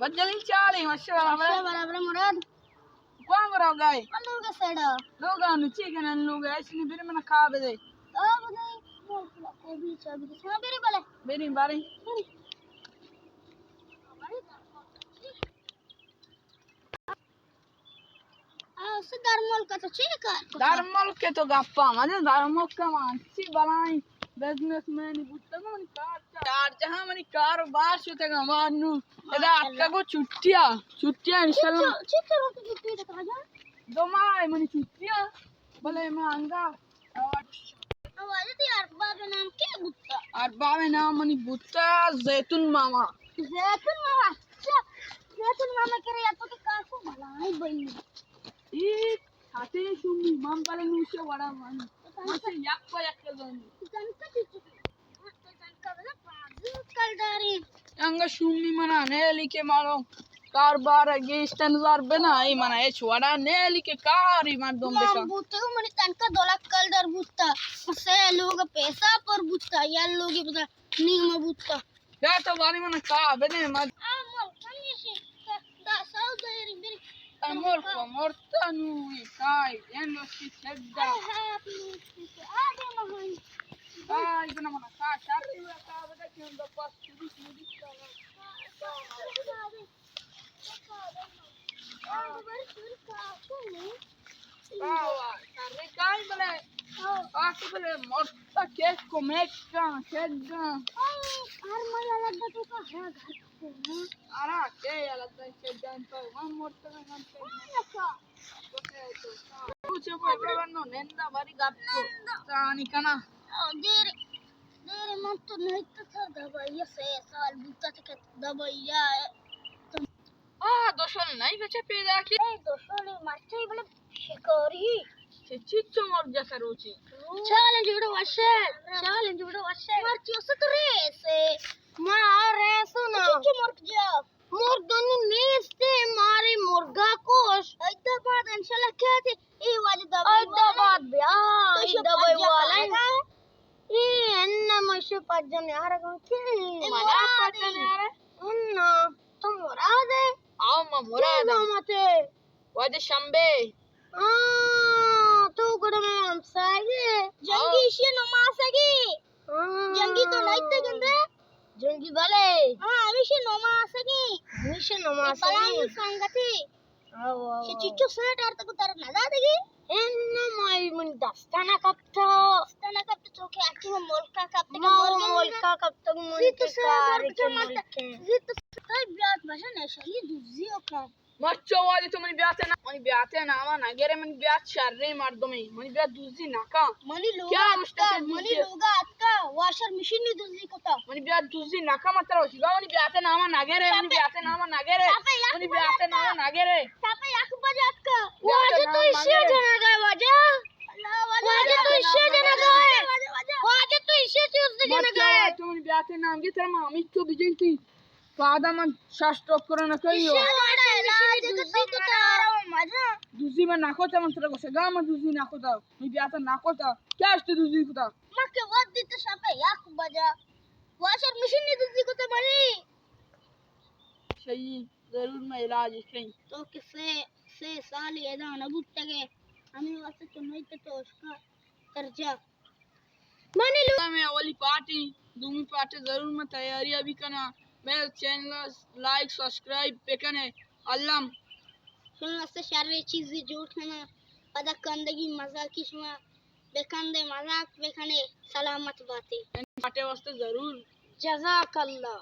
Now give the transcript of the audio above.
बजलिन चाली माशाल्लाह बराबर मुराद कौन करो गाय लोग सेड़ा लोग आनु चिकन लोग ऐसे बिर मन खा बे ओ बदाई मोर को भी चाबी छा बेरे बले बेरी बारी से धर्मल का तो ठीक है धर्मल के तो गप्पा मजे धर्मल का मानसी बनाई बिजनेसमैन बुट्टा मन कार जहां मनी कारोबार छुते गमानु एदा आपका को छुट्टियां इंशाल्लाह चिट्ठी रोटी छुट्टी तो कहा जा दो माह मनी छुट्टियां भले मांगा आवाज ती अरबा का नाम क्या बुत्ता अरबा में नाम मनी बुट्टा जैतून मामा जैतून मामा करे या तो कासो भलाई बनी ई खाते शुमी माम पाले नुशे वडा मन मसे याक्को याक्को जोनी तनका तनका बला पाजू कलदारी अंग शुमी मना नेली के मारो कारबार गेस्टन जार बनाई मना ए छोड़ा नेली के कारी मार दोम देखा बुत्ता मने तनका दोला कलदार बुत्ता से लोग पैसा पर बुत्ता या लोग बता नीम बुत्ता या तो वाली मना का बने मत आमो कमीसी दा साउदरी मेरी amor को mortanu kai endo si sedda आगे महान ai gana mana ka sharri wa ka bada ki ndo pas chudi chudi Bawa, sharri kai bale aku bale morta ke komeka sedda हर मजा लगता तो का है घर ara ke ala tai sedda to man morta na kan अच्छा kuche boy bravanno nenda bari gappo tani kana देर देर मन तो नहीं तो था दवाइया से साल बुता तक दवाइया दोषल নাই বেঁচে পেয়ে রাখি এই দোষলে মাছটাই বলে শিকারি সে চিচ্চো মর যাতা রুচি চ্যালেঞ্জ ভিডিও আসে মারছি ওসে তো রেসে মা রেসো না চিচ্চো মর যা মোর দনু নেস্তে মারে মুরগা কোষ हैदराबाद इंशाल्लाह क्या थे ये वाज हैदराबाद ब्याह दवाई वाला ये अन्ना मशे पजन यार के मला पटन यार अन्ना तो मुराद है आमा मुराद मते वाजे शंबे तो गुड मैम सागे जंगी शे नमासगी जंगी तो नहीं थे गंदे जंगी वाले विषय नमासगी बलांग संगति शे चिच्चो सेट आर तक तार नदा देगी एन्ना माई मन दस्ताना कप्ता चोके आके मोलका कप्ता मोलके कार के मोलके जित सही ब्यात भाषा नेशली दुजियो का मच्चो वाली तो मनी ब्याते ना मा नगेरे मनी ब्यात शर्रे मार दो मनी ब्यात दूसरी नाका मनी लोगा क्या आता मनी लोगा आता वॉशर मशीन नी दुजी कोता मनी ब्यात दूसरी नाका मात्र होशिगा मनी ब्याते ना मा नगेरे मनी ब्याते ना मा नगेरे सापे याक बजात का वाजे तो इसे जना गए वाजे तो इसे जना गए तो मनी ब्याते नाम के तेरा मामी तो बिजंती फादा मन शास्त्रोक करना कहियो दूसरी में नाको था मंत्र को सगा में दूसरी नाको था मैं ब्याता नाको था क्या इससे दूसरी को था मक्के वद दिते सापे याक बजा वॉशर मशीन नी दूसरी को तो बनी सही जरूर मैं इलाज कहीं तो से साल ये ना बुट्टे के हमें वास्ते तो नहीं तो उसका कर्जा माने लो मैं वाली पार्टी दूसरी पार्टी जरूर मैं तैयारी अभी करना मेरे चैनल लाइक सब्सक्राइब पे करने अल्लाह सुन वास्ते सारे चीजें जोड़ खाना पता कंदगी मजाक की सुना बेकंदे मजाक बेखने सलामत बातें पार्टी वास्ते जरूर जज़ाकल्लाह।